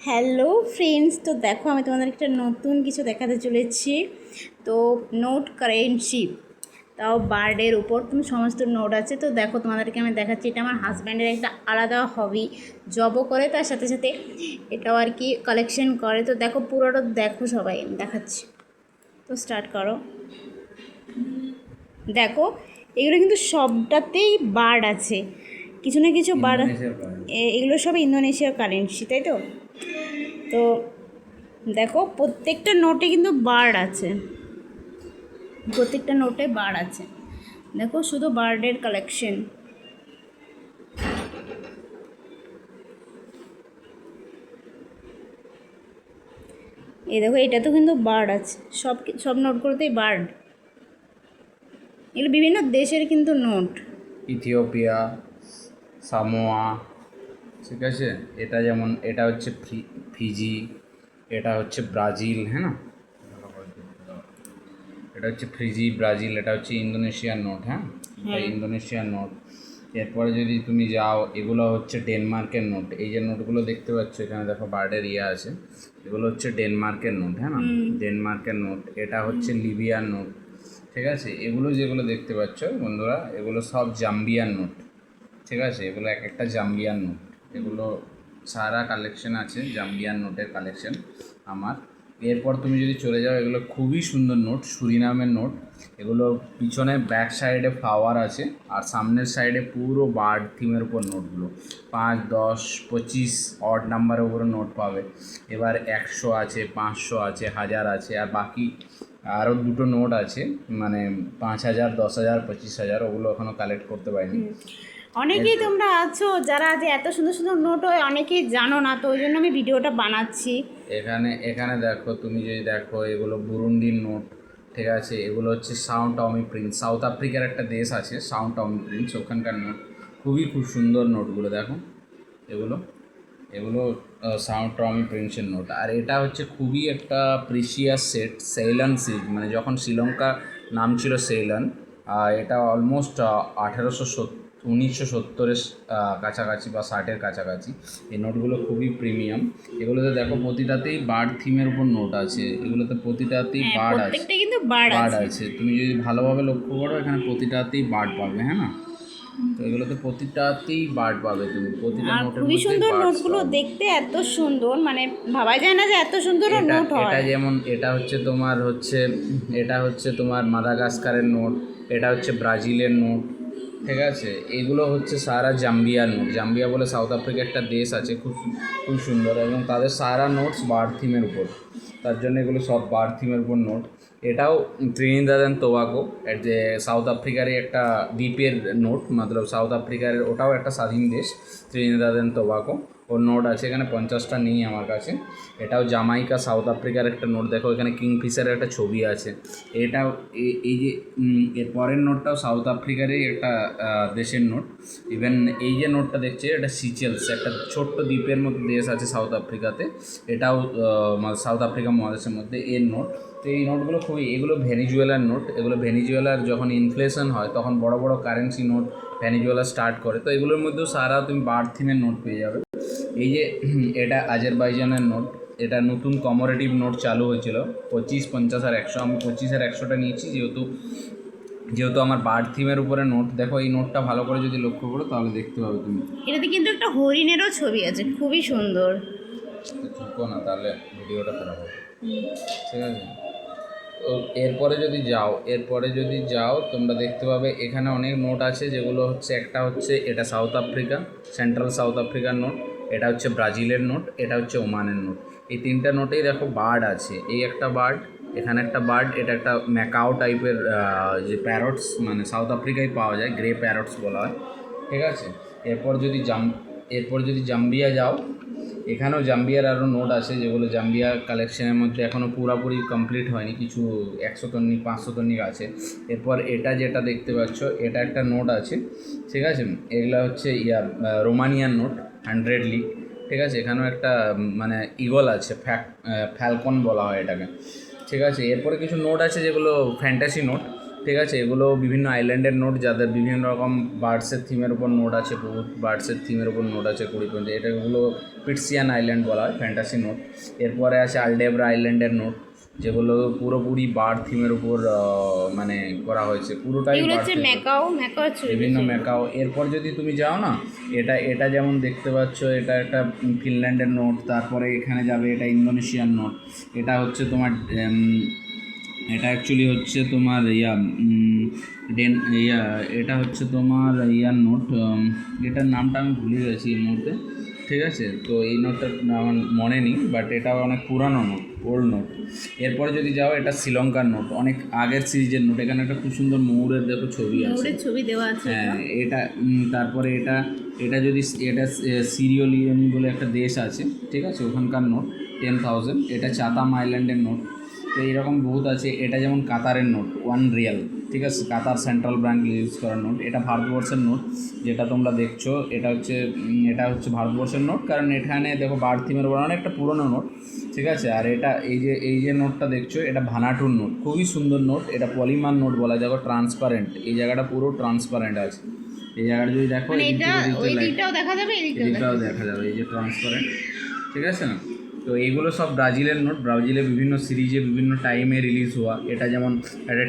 Hello friends, তো দেখো আমি তোমাদের একটা নতুন কিছু দেখাতে চলেছি। তো নোট কারেন্সি, তাও বার্ডের উপর তুমি সমস্ত নোট আছে। তো দেখো তোমাদেরকে আমি দেখাচ্ছি, এটা আমার হাজব্যান্ডের একটা আলাদা হবি, জবও করে তার সাথে সাথে এটাও আর কি কালেকশন করে। তো দেখো পুরোটা দেখো, সবাই আমি দেখাচ্ছি। তো স্টার্ট করো। দেখো এগুলো কিন্তু সবটাতেই বার্ড আছে, কিছু না কিছু বার্ড। এগুলো সব ইন্দোনেশিয়ার কারেন্সি, তাই তো? তো দেখো প্রত্যেকটা নোটে কিন্তু বার্ড আছে, প্রত্যেকটা নোটে বার্ড আছে। দেখো শুধু বার্ডের কালেকশন। এই দেখো এটাতেও কিন্তু বার্ড আছে, সব সব নোটগুলোতেই বার্ড। এগুলো বিভিন্ন দেশের কিন্তু নোট। ইথিওপিয়া, সামোয়া, ঠিক আছে। এটা যেমন এটা হচ্ছে ফিজি, এটা হচ্ছে ব্রাজিল, হ্যাঁ না, এটা হচ্ছে ফিজি ব্রাজিল, এটা হচ্ছে ইন্দোনেশিয়ার নোট, হ্যাঁ, এটা ইন্দোনেশিয়ার নোট। এরপরে যদি তুমি যাও, এগুলো হচ্ছে ডেনমার্কের নোট। এই যে নোটগুলো দেখতে পাচ্ছ এখানে দেখো বার্ডের আছে, এগুলো হচ্ছে ডেনমার্কের নোট, হ্যাঁ না, ডেনমার্কের নোট। এটা হচ্ছে লিবিয়ার নোট, ঠিক আছে। এগুলো যেগুলো দেখতে পাচ্ছ বন্ধুরা, এগুলো সব জাম্বিয়ান নোট, ঠিক আছে। এগুলো এক একটা জাম্বিয়ান নোট, এগুলো সারা কালেকশন আছে জাম্বিয়ান নোটের কালেকশন আমার। এরপর তুমি যদি চলে যাও, এগুলো খুবই সুন্দর নোট, সুরিনামের নোট। এগুলো পিছনে ব্যাক সাইডে ফ্লাওয়ার আছে, আর সামনের সাইডে পুরো বার্ড থিমের উপর নোটগুলো 5, 10, 25 অড নাম্বারের উপরে নোট পাবে। এবার 100 আছে, 500 আছে, 1000 আছে, আর বাকি আরও দুটো নোট আছে, মানে 5000, 10,000, 25,000, ওগুলো এখনও কালেক্ট করতে পারিনি। অনেকেই তোমরা আছো যারা যে এত সুন্দর সুন্দর নোট হয়, অনেকেই জানো না, তো ওই জন্য আমি ভিডিওটা বানাচ্ছি। এখানে এখানে দেখো, তুমি যদি দেখো, এগুলো বুরুন্ডির নোট, ঠিক আছে। এগুলো হচ্ছে সাউথ টমি প্রিন্স, সাউথ আফ্রিকার একটা দেশ আছে সাউথ টমি প্রিন্স, ওখানকার নোট। খুব সুন্দর নোটগুলো দেখো, এগুলো এগুলো সাউথ টমি প্রিন্সের নোট। আর এটা হচ্ছে খুবই একটা প্রিসিয়াস সেট, সেইলন সিরিজ, মানে যখন শ্রীলঙ্কা নাম ছিল সেইলন। এটা অলমোস্ট 1970-এর কাছাকাছি বা 60-এর কাছাকাছি। এই নোটগুলো খুবই প্রিমিয়াম। এগুলোতে দেখো প্রতিটাতেই বার্ড থিমের উপর নোট আছে, এগুলোতে প্রতিটাতেই বার্ড আছে, প্রত্যেকটা কিন্তু বার্ড বার্ড আছে। আছে। তুমি যদি ভালোভাবে লক্ষ্য করো, এখানে প্রতিটাতেই বার্ড পাবে, হ্যাঁ না। তো এগুলোতে প্রতিটাতেই বার্ড পাবে, তুমি প্রতিটা আর নোটের খুবই মধ্যে সুন্দর বার্ডস নোটগুলো পাবে। দেখতে, এত সুন্দর, মানে ভাবাই যায় না যে এত সুন্দরও এটা নোট এটা হয়। যেমন এটা হচ্ছে তোমার মাদাগাস্কারের নোট, এটা হচ্ছে ব্রাজিলের নোট, ঠিক আছে। এগুলো হচ্ছে সারা জাম্বিয়ার নোট। জাম্বিয়া বলে সাউথ আফ্রিকা একটা দেশ আছে, খুব খুব সুন্দর, এবং তাদের সারা নোটস বার্ড থিমের উপর, তার জন্য এগুলো সব বার্ড থিমের উপর নোট। এটাও ত্রিনিদাদ অ্যান্ড টোবাগো, এর যে সাউথ আফ্রিকারই একটা দ্বীপের নোট, মতলব সাউথ আফ্রিকার ওটাও একটা স্বাধীন দেশ, Trinidad and Tobago. Or note আছে এখানে 50টা নেই আমার কাছে। এটাও জামাইকা, সাউথ আফ্রিকার একটা নোট। দেখো এখানে কিংফিশারের একটা ছবি আছে। এটাও এই যে এর পরের নোটটাও সাউথ আফ্রিকারই একটা দেশের নোট। ইভেন এই যে নোটটা দেখছে, এটা সিচেলস, একটা ছোট্ট দ্বীপের মতো দেশ আছে সাউথ আফ্রিকাতে। এটাও সাউথ আফ্রিকা মহাদেশের মধ্যে এর নোট। তো এই নোটগুলো এগুলো ভেনিজুয়েলার নোট। এগুলো ভেনিজুয়েলার যখন ইনফ্লেশন হয়, তখন বড় বড় কারেন্সি নোট ভেনিজুয়েলা স্টার্ট করে। তো এগুলোর মধ্যেও সারা তুমি বার্ড থিমের নোট পেয়ে যাবে। এই যে এটা আজারবাইজানের নোট, এটা নতুন কমোরেটিভ নোট চালু হয়েছিল, 25, 50 আর 100। আমি 25 আর 100টা নিয়েছি, যেহেতু যেহেতু আমার বার্ড থিমের উপরে নোট। দেখো এই নোটটা ভালো করে যদি লক্ষ্য করো, তাহলে দেখতে পাবে তুমি। এটাতে কিন্তু একটা হরিণেরও ছবি আছে, খুবই সুন্দর। ঝুঁকো না, তাহলে ভিডিওটা খারাপ হবে, ঠিক আছে। তো এরপরে যদি যাও তোমরা দেখতে পাবে এখানে অনেক নোট আছে, যেগুলো হচ্ছে একটা হচ্ছে এটা সাউথ আফ্রিকা, সেন্ট্রাল সাউথ আফ্রিকার নোট। এটা হচ্ছে ব্রাজিলের নোট, এটা হচ্ছে ওমানের নোট। এই তিনটা নোটেই দেখো বার্ড আছে। এই একটা বার্ড, এখানে একটা বার্ড, এটা একটা ম্যাকাও টাইপের যে প্যারটস, মানে সাউথ আফ্রিকায় পাওয়া যায়, গ্রে প্যারটস বলা হয়, ঠিক আছে। এরপর যদি জাম্বিয়া যাও, এখানেও জাম্বিয়ার আরও নোট আছে, যেগুলো জাম্বিয়া কালেকশনের মধ্যে এখনও পুরোপুরি কমপ্লিট হয়নি, কিছু 100 তন্নি 500 তন্নিক আছে। এরপর এটা যেটা দেখতে পাচ্ছ, এটা একটা নোট আছে, ঠিক আছে। এগুলো হচ্ছে রোমানিয়ান নোট, 100 লিগ, ঠিক আছে। এখানেও একটা মানে ইগল আছে, ফ্যালকন বলা হয় এটাকে, ঠিক আছে। এরপরে কিছু নোট আছে যেগুলো ফ্যান্টাসি নোট, ঠিক আছে, এগুলো বিভিন্ন আইল্যান্ডের নোট, যাদের বিভিন্ন রকম বার্ডসের থিমের উপর নোট আছে, বহুত বার্ডসের থিমের উপর নোট আছে 20 এটাগুলো পিটসিয়ান আইল্যান্ড বলা হয়, ফ্যান্টাসি নোট। এরপরে আছে আলডেব্রা আইল্যান্ডের নোট, যেগুলো পুরোপুরি বার্ড থিমের উপর মানে করা হয়েছে, পুরোটাই এগুলো বার্ড হচ্ছে থিমের ম্যাকাও বিভিন্ন ম্যাকাও। এরপর যদি তুমি যাও না, এটা যেমন দেখতে পাচ্ছ, এটা একটা ফিনল্যান্ডের নোট। তারপরে এখানে যাবে, এটা ইন্দোনেশিয়ান নোট। এটা হচ্ছে তোমার এটা অ্যাকচুয়ালি হচ্ছে তোমার এটা হচ্ছে তোমার ইয়ার নোট, এটার নামটা আমি ভুলে গেছি এই মুহূর্তে। ঠিক আছে, তো এই নোটটা আমার মনে নেই, বাট এটা অনেক পুরানো নোট, ওল্ড নোট। এরপরে যদি যাও, এটা শ্রীলঙ্কার নোট, অনেক আগের সিরিজের নোট। এখানে একটা খুব সুন্দর ময়ূরের দেখো ছবি আছে, ময়ূরের ছবি দেওয়া আছে। হ্যাঁ এটা তারপরে এটা যদি এটা সিরিওলিয়ন বলে একটা দেশ আছে, ঠিক আছে, ওখানকার নোট 10,000। এটা চাতাম আইল্যান্ডের নোট। তো এইরকম বহুত আছে। এটা যেমন কাতারের নোট 1 রিয়াল, ঠিক আছে, কাতার সেন্ট্রাল ব্যাঙ্ক ইউজ করার নোট। এটা ভারতবর্ষের নোট, যেটা তোমরা দেখছো, এটা হচ্ছে ভারতবর্ষের নোট, কারণ এখানে দেখো বার্ড থিমের উপর অনেকটা পুরোনো নোট, ঠিক আছে। আর এটা এই যে নোটটা দেখছো, এটা ভানাটুর নোট, খুবই সুন্দর নোট। এটা পলিমার নোট বলা যায়, দেখো ট্রান্সপারেন্ট, এই জায়গাটা পুরো ট্রান্সপারেন্ট আছে। এই জায়গাটা যদি দেখো, মানে এটা ওই দিকটাও দেখা যাবে, এদিকটাও দেখা যাবে, এই যে ট্রান্সপারেন্ট, ঠিক আছে না। তো এইগুলো সব ব্রাজিলের নোট, ব্রাজিলে বিভিন্ন সিরিজে বিভিন্ন টাইমে রিলিজ হওয়া। এটা যেমন একটা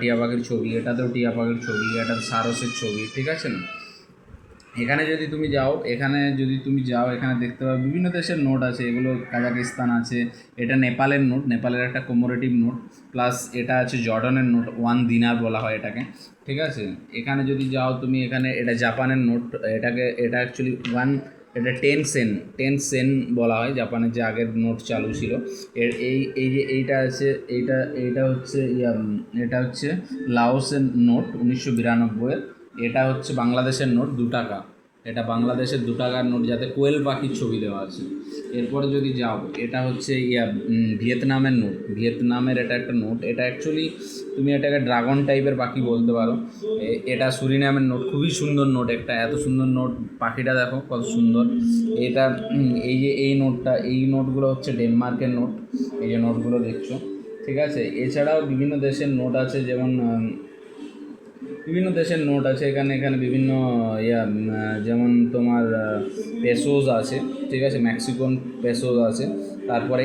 টিয়া পাখির ছবি, এটাতেও টিয়া পাখির ছবি, এটা সারসের ছবি, ঠিক আছে না। এখানে যদি তুমি যাও, এখানে দেখতে পাবে বিভিন্ন দেশের নোট আছে। এগুলো কাজাকিস্তান আছে, এটা নেপালের নোট, নেপালের একটা কোমোরেটিভ নোট। প্লাস এটা আছে জর্ডানের নোট, 1 দিনার বলা হয় এটাকে, ঠিক আছে। এখানে যদি যাও তুমি, এখানে এটা জাপানের নোট, এটা অ্যাকচুয়ালি এটা 10 সেন বলা হয়, জাপানের যে আগের নোট চালু ছিল। এইটা আছে, এটা হচ্ছে লাওসের নোট 1992-এর। এটা হচ্ছে বাংলাদেশের নোট 2 টাকা, এটা বাংলাদেশের 2 টাকার নোট, যাতে কোয়েল পাখির ছবি দেওয়া আছে। এরপরে যদি যাও, এটা হচ্ছে ভিয়েতনামের নোট, ভিয়েতনামের এটা একটা নোট। এটা অ্যাকচুয়ালি তুমি এটাকে ড্রাগন টাইপের পাখি বলতে পারো। এটা সুরিনামের নোট, খুবই সুন্দর নোট একটা, এত সুন্দর নোট, পাখিটা দেখো কত সুন্দর। এটা এই নোটগুলো হচ্ছে ডেনমার্কের নোট, এই যে নোটগুলো দেখছো, ঠিক আছে। এছাড়াও বিভিন্ন দেশের নোট আছে, যেমন এখানে বিভিন্ন যেমন তোমার পেসোজ আছে, ঠিক আছে, মেক্সিকান পেসোজ আছে। তারপরে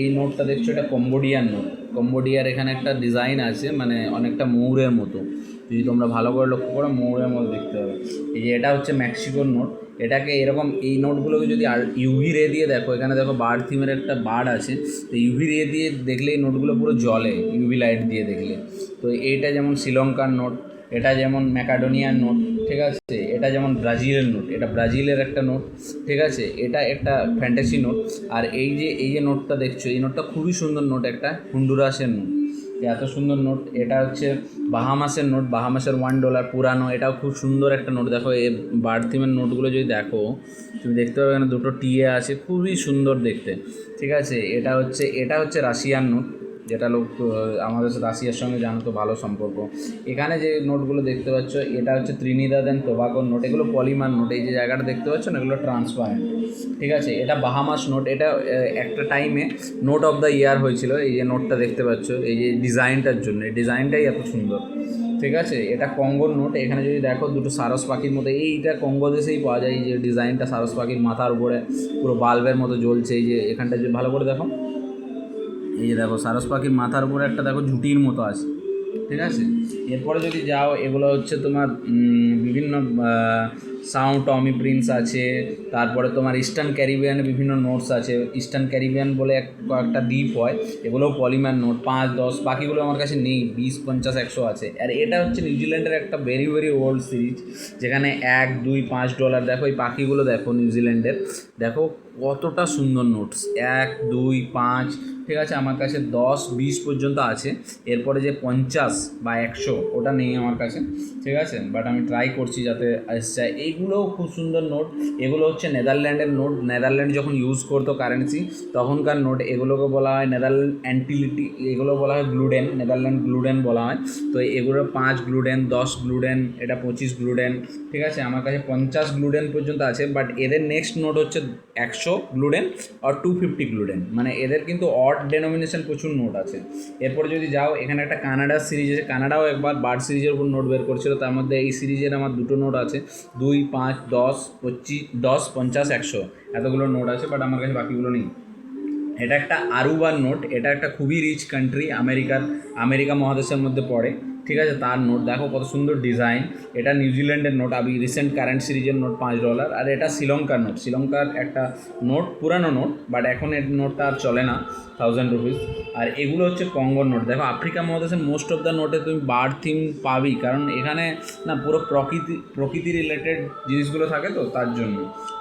এই নোটটা দেখছো, এটা কম্বোডিয়ান নোট। কম্বোডিয়ার এখানে একটা ডিজাইন আছে, মানে অনেকটা ময়ূরের মতো, যদি তোমরা ভালো করে লক্ষ্য করো, ময়ূরের মতো দেখতে হবে। এই যে এটা হচ্ছে মেক্সিকোর নোট। এটাকে এরকম, এই নোটগুলোকে যদি আর ইউভি রে দিয়ে দেখো, এখানে দেখো বার্ড থিমের একটা বার্ড আছে, তো ইউভি রে দিয়ে দেখলে এই নোটগুলো পুরো জ্বলে, ইউভি লাইট দিয়ে দেখলে। তো এইটা যেমন শ্রীলঙ্কার নোট, এটা যেমন ম্যাকাডোনিয়ার নোট, ঠিক আছে। এটা যেমন ব্রাজিলের নোট, এটা ব্রাজিলের একটা নোট, ঠিক আছে। এটা একটা ফ্যান্টাসি নোট। আর এই যে নোটটা দেখছো, এই নোটটা খুবই সুন্দর নোট, একটা হন্ডুরাসের নোট, এত সুন্দর নোট। এটা হচ্ছে বাহামাসের নোট, বাহামাসের $1 পুরানো, এটাও খুব সুন্দর একটা নোট। দেখো এই বার্ড থিমের নোটগুলো যদি দেখো, তুমি দেখতে পাবে এখানে 2টো টিএ আছে, খুবই সুন্দর দেখতে, ঠিক আছে। এটা হচ্ছে রাশিয়ান নোট, যেটা আমাদের রাশিয়ার সঙ্গে জানো তো ভালো সম্পর্ক। এখানে যে নোটগুলো দেখতে পাচ্ছ, এটা হচ্ছে ত্রিনিদাদ অ্যান্ড টোবাগোর নোট, এগুলো পলিমার নোট। এই যে জায়গাটা দেখতে পাচ্ছ না, এগুলো ট্রান্সপারেন্ট, ঠিক আছে। এটা বাহামাস নোট, এটা একটা টাইমে নোট অফ দ্য ইয়ার হয়েছিল। এই যে নোটটা দেখতে পাচ্ছ, এই যে ডিজাইনটার জন্য, এই ডিজাইনটাই এত সুন্দর, ঠিক আছে। এটা কঙ্গোর নোট। এখানে যদি দেখো, 2টো সারস পাখির মতো, এইটা কঙ্গো দেশেই পাওয়া যায়। এই যে ডিজাইনটা সারস পাখির মাথার উপরে পুরো বাল্বের মতো জ্বলছে, এই যে এখানটা যদি ভালো করে দেখো, এই যে দেখো সারস পাখির মাথার উপরে একটা দেখো ঝুঁটির মতো আছে, ঠিক আছে। এরপরে যদি যাও, এগুলো হচ্ছে তোমার বিভিন্ন সাউন্ড টমি প্রিন্স আছে। তারপরে তোমার ইস্টার্ন ক্যারিবিয়ানে বিভিন্ন নোটস আছে। ইস্টার্ন ক্যারিবিয়ান বলে একটা দ্বীপ হয়, এগুলোও পলিমার নোট 5, 10, বাকিগুলো আমার কাছে নেই, 20, 50, 100 আছে। আর এটা হচ্ছে নিউজিল্যান্ডের একটা ভেরি ওল্ড সিরিজ, যেখানে $1, $2, $5। দেখো এই পাখিগুলো দেখো, নিউজিল্যান্ডের দেখো কতটা সুন্দর নোটস, 1, 2, 5, ঠিক আছে। আমার কাছে 10, 20 পর্যন্ত আছে। এরপরে যে 50 বা 100 100 ওটা নেই আমার কাছে, ঠিক আছে, বাট আমি ট্রাই করছি যাতে আসছে। এইগুলোও খুব সুন্দর নোট, এগুলো হচ্ছে নেদারল্যান্ডের নোট। নেদারল্যান্ড যখন ইউজ করতো কারেন্সি তখনকার নোট, এগুলোকে বলা হয় নেদারল্যান্ড অ্যান্টিলিটি, এগুলো বলা হয় গ্লুডেন, নেদারল্যান্ড গ্লুডেন বলা হয়। তো এগুলো 5 গ্লুডেন, 10 গ্লুডেন, এটা 25 গ্লুডেন, ঠিক আছে। আমার কাছে 50 গ্লুডেন পর্যন্ত আছে, বাট এদের নেক্সট নোট হচ্ছে 100 গ্লুডেন আর 250 গ্লুডেন, মানে এদের কিন্তু অড ডেনোমিনেশন প্রচুর নোট আছে। এরপর যদি যাও এখানে একটা কানাডার সিরিজ আছে, কানাডাও একবার বার্ড সিরিজের উপর নোট বের করছিল, তার মধ্যে এই সিরিজের আমার 2টো নোট আছে, 2, 5, 10, 25, 10, 50, 100 এতগুলো নোট আছে, বাট আমার কাছে বাকিগুলো নেই। এটা একটা আরুবার নোট, এটা একটা খুবই রিচ কান্ট্রি, আমেরিকা মহাদেশের মধ্যে পড়ে, ঠিক আছে। তার নোট দেখো কত সুন্দর ডিজাইন। এটা নিউজিল্যান্ডের নোট, আমি রিসেন্ট কারেন্ট সিরিজের নোট $5। আর এটা শ্রীলঙ্কার নোট, শ্রীলঙ্কার একটা নোট, পুরানো নোট, বাট এখন এর নোটটা আর চলে না, 1000 রুপিস। আর এগুলো হচ্ছে কঙ্গোর নোট। দেখো আফ্রিকা মহাদেশের মোস্ট অফ দ্য নোটে তুমি বার্ড থিম পাবি, কারণ এখানে না পুরো প্রকৃতি রিলেটেড জিনিসগুলো থাকে, তো তার জন্য।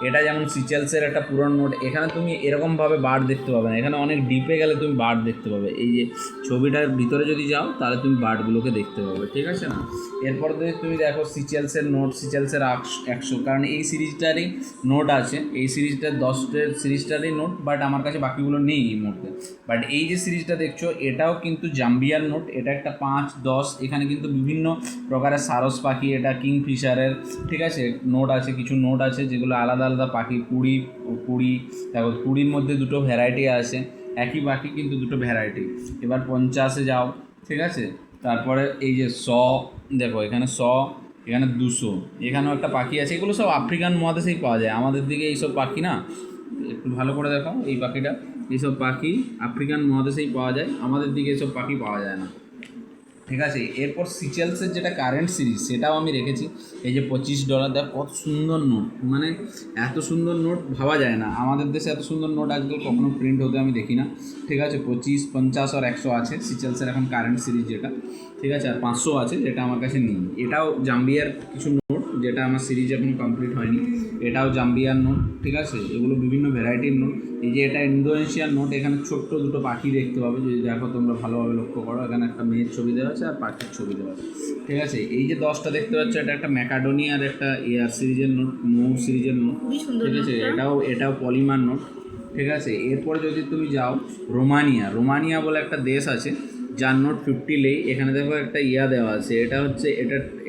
এটা যেমন সিচেলসের একটা পুরনো নোট, এখানে তুমি এরকমভাবে বার্ড দেখতে পাবে না, এখানে অনেক ডিপে গেলে তুমি বার্ড দেখতে পাবে। এই যে ছবিটার ভিতরে যদি যাও তাহলে তুমি বার্ডগুলোকে দেখতে পাবে, ঠিক আছে না। এরপর যদি তুমি দেখো সিচেলসের নোট, সিচেলসের 100, কারণ এই সিরিজটারই নোট আছে, এই সিরিজটার 10টের সিরিজটারই নোট, বাট আমার কাছে বাকিগুলো নেই এই মুহূর্তে। বাট এই যে সিরিজটা দেখছো এটাও কিন্তু জাম্বিয়ার নোট, এটা একটা 5, 10, এখানে কিন্তু বিভিন্ন প্রকারের সারস পাখি, এটা কিংফিশারের, ঠিক আছে, নোট আছে, কিছু নোট আছে যেগুলো আলাদা আলাদা পাখি, কুড়ি দেখো, কুড়ির মধ্যে 2টো ভ্যারাইটি আছে, একই পাখি কিন্তু 2টো ভ্যারাইটি। এবার 50-এ যাও, ঠিক আছে, তারপরে এই যে দেখো এখানে এখানে 200, এখানেও একটা পাখি আছে, এগুলো সব আফ্রিকান মহাদেশেই পাওয়া যায়, আমাদের দিকে এইসব পাখি না, একটু ভালো করে দেখো এই পাখিটা, এইসব পাখি আফ্রিকান মহাদেশেই পাওয়া যায়, আমাদের দিকে এইসব পাখি পাওয়া যায় না, ঠিক আছে। এরপর সিচেলসের যেটা কারেন্ট সিরিজ সেটাও আমি রেখেছি, এই যে $25, দেখ কত সুন্দর নোট, মানে এত সুন্দর নোট ভাবা যায় না, আমাদের দেশে এত সুন্দর নোট আজকাল কখনো প্রিন্ট হতে আমি দেখি না, ঠিক আছে। 25, 50 আর 100 আছে সিচেলসের এখন কারেন্ট সিরিজ যেটা, ঠিক আছে। আর 500 আছে যেটা আমার কাছে নেই, এটাও জাম্বিয়ার কিছু নোট, যেটা আমার সিরিজ এখনো কমপ্লিট হয়নি, এটাও জাম্বিয়ার নোট, ঠিক আছে। এগুলো বিভিন্ন ভ্যারাইটির নোট। এই যে এটা ইন্দোনেশিয়ার নোট, এখানে ছোট্ট 2টো পাখি দেখতে পাবে, যদি দেখো তোমরা ভালোভাবে লক্ষ্য করো, এখানে একটা মেয়ের ছবি দেওয়া আছে আর পাখির ছবি দেওয়া আছে, ঠিক আছে। এই যে 10টা দেখতে পাচ্ছ এটা একটা ম্যাকাডোনিয়ার একটা এয়ার সিরিজের নোট, মৌ সিরিজের নোট, ঠিক আছে। এটাও পলিমার নোট, ঠিক আছে। এরপর যদি তুমি যাও রোমানিয়া বলে একটা দেশ আছে যার নোট 50 লেই, এখানে দেখো একটা দেওয়া আছে, এটা হচ্ছে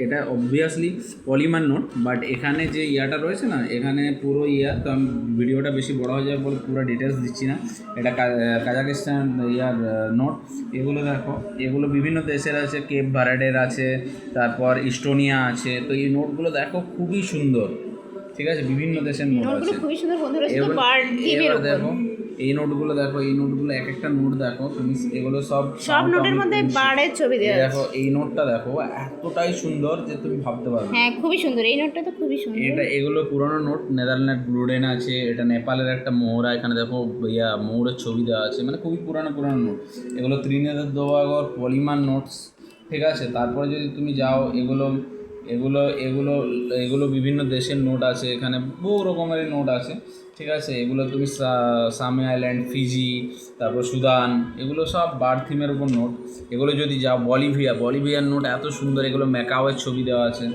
এটা অবভিয়াসলি পলিমার নোট, বাট এখানে যে ইয়াটা রয়েছে না, এখানে পুরো তো আমি ভিডিওটা বেশি বড় হয়ে যাবে বলে পুরো ডিটেলস দিচ্ছি না। এটা কাজাকিস্তান নোট। এগুলো দেখো, এগুলো বিভিন্ন দেশের আছে, কেপ ভার্ডের আছে, তারপর ইস্টোনিয়া আছে, তো এই নোটগুলো দেখো খুবই সুন্দর, ঠিক আছে, বিভিন্ন দেশের নোট আছে, খুবই সুন্দর বন্ধুরা, শুধু বার্ড থিমের উপর। দেখো এই নোটগুলো দেখো, এই নোটগুলো এক একটা নোট দেখো তুমি, এগুলো সব নোটের মধ্যে বার্ডের ছবি দেওয়া আছে। দেখো এই নোটটা দেখো এতটাই সুন্দর যে তুমি ভাবতে পারবে। হ্যাঁ খুবই সুন্দর, এই নোটটা তো খুবই সুন্দর। এগুলো পুরনো নোট, নেদারল্যান্ড গ্লুডেন আছে, এটা নেপালের একটা ময়ূরা, এখানে দেখো ময়ূরের ছবি দেওয়া আছে, মানে খুবই পুরানো নোট। এগুলো ত্রিনিদাদ দোবাগর পলিমার নোটস, ঠিক আছে। তারপরে যদি তুমি যাও এগুলো এগুলো এগুলো এগুলো বিভিন্ন দেশের নোট আছে, এখানে বহু রকমের নোট আছে, ঠিক আছে। এগুলো তুমি সামি আইল্যান্ড, ফিজি, তারপর সুদান, এগুলো সব বার্ড থিমের উপর নোট। এগুলো যদি যাও বলিভিয়ার নোট এত সুন্দর, এগুলো ম্যাকাওয়ের ছবি দেওয়া আছে,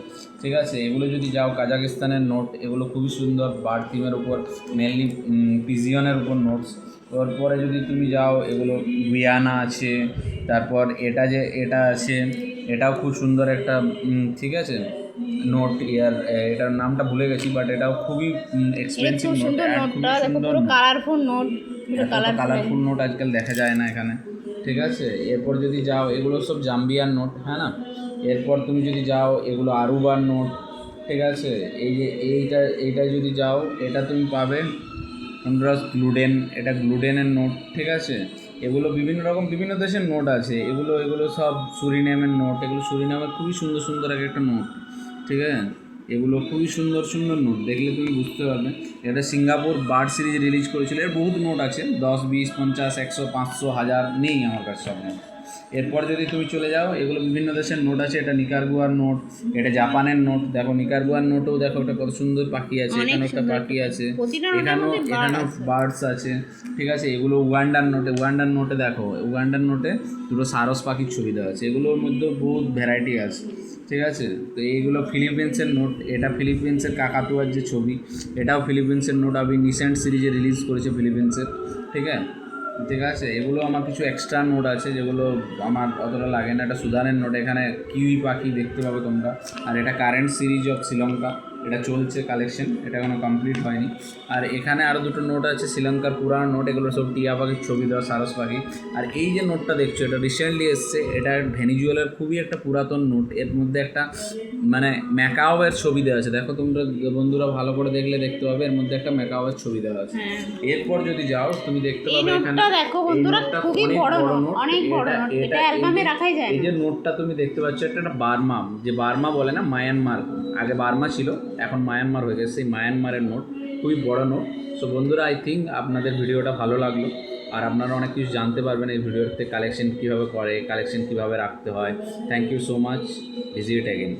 ঠিক আছে। এগুলো যদি যাও কাজাকিস্তানের নোট, এগুলো খুবই সুন্দর বার্ড থিমের উপর, মেনলি পিজিয়নের উপর নোটস। তারপরে যদি তুমি যাও এগুলো গুয়ানা আছে, তারপর এটা আছে, এটাও খুব সুন্দর একটা, ঠিক আছে, নোট এটার নামটা ভুলে গেছি, বাট এটাও খুবই এক্সপেন্সিভ নোট, নোটটা দেখো পুরো কালারফুল নোট, কালারফুল নোট আজকাল দেখা যায় না এখানে, ঠিক আছে। এরপর যদি যাও এগুলো সব জাম্বিয়ার নোট, হ্যাঁ না। এরপর তুমি যদি যাও এগুলো আরুবার নোট, ঠিক আছে। এই যে এইটা যদি যাও এটা তুমি পাবে হন্ডুরাস গ্লুডেন, এটা গ্লুডেনের নোট, ঠিক আছে। এগুলো বিভিন্ন দেশের নোট আছে, এগুলো সব সুরিনামের নোট, এগুলো সুরিনামের খুবই সুন্দর সুন্দর একটা নোট, ঠিক আছে। এগুলো খুবই সুন্দর সুন্দর নোট, দেখলে তুমি বুঝতে পারবে। এটা সিঙ্গাপুর বার্ড সিরিজ রিলিজ করেছিল, এর বহুত নোট আছে, 10, 20, 50, 100, 500, 1000 নেই আমার কাছে সব নোট, এরপর যদি তুমি চলে যাও, এগুলো বিভিন্ন দেশের নোট আছে। এটা নিকারগুয়ার নোট, এটা জাপানের নোট। দেখো নিকারগুয়ার নোটেও দেখো একটা কত সুন্দর পাখি আছে, অনেক এখানেও একটা সুন্দর পাখি আছে, প্রতিটা নোটের এখানেও মধ্যে bird এখানেও আছে। বার্ডস আছে, ঠিক আছে। এগুলো উগান্ডার নোটে, উগান্ডার নোটে দেখো, উগান্ডার নোটে দুটো সারস পাখির ছবি দেওয়া আছে। এগুলোর মধ্যেও বহুত ভ্যারাইটি আছে, ঠিক আছে। তো এইগুলো ফিলিপিন্সের নোট, এটা ফিলিপিন্সের কাকাতুয়ার যে ছবি, এটাও ফিলিপিন্সের নোট। আমি রিসেন্ট সিরিজে রিলিজ করেছে ফিলিপিন্সের, ঠিক আছে। ঠিক আছে, এগুলো আমার কিছু এক্সট্রা নোট আছে যেগুলো আমার অতটা লাগে না। এটা সুদানের নোট, এখানে কিউই পাখি দেখতে পাবে তোমরা। আর এটা কারেন্ট সিরিজ অফ শ্রীলঙ্কা, এটা চলছে কালেকশন, এটা এখনো কমপ্লিট হয়নি। আর এখানে আরও দুটো নোট আছে শ্রীলঙ্কার পুরানো নোট, এগুলো সব টিয়া পাখির ছবি দেওয়া, সারস পাখি। আর এই যে নোটটা দেখছো, এটা রিসেন্টলি এসছে, এটা ভেনিজুয়েলার খুবই একটা পুরাতন নোট। এর মধ্যে একটা মানে ম্যাকাওয়ের ছবি দেওয়া আছে, দেখো তোমরা বন্ধুরা ভালো করে দেখলে দেখতে পাবে, এর মধ্যে একটা ম্যাকাওয়ের ছবি দেওয়া আছে। হ্যাঁ, এরপর যদি যাও তুমি দেখতে এই পাবে এখানে নোটটা দেখো এই বন্ধুরা, নোটটা খুবই অনেক বড় নোট, নোট। অনেক বড় নোট, এটা অ্যালবামে রাখাই যায় এই না। যে নোটটা তুমি দেখতে পাচ্ছ, এটা একটা বার্মা, যে বার্মা বলে না, মায়ানমার, আগে বার্মা ছিল, এখন মায়ানমার হয়ে গেছে, সেই মায়ানমারের নোট, খুবই বড় নোট। সো বন্ধুরা, আই থিঙ্ক আপনাদের ভিডিওটা ভালো লাগলো, আর আপনারা অনেক কিছু জানতে পারবেন এই ভিডিওতে, কালেকশন কীভাবে করে, কালেকশন কীভাবে রাখতে হয়। Thank you so much, visit again.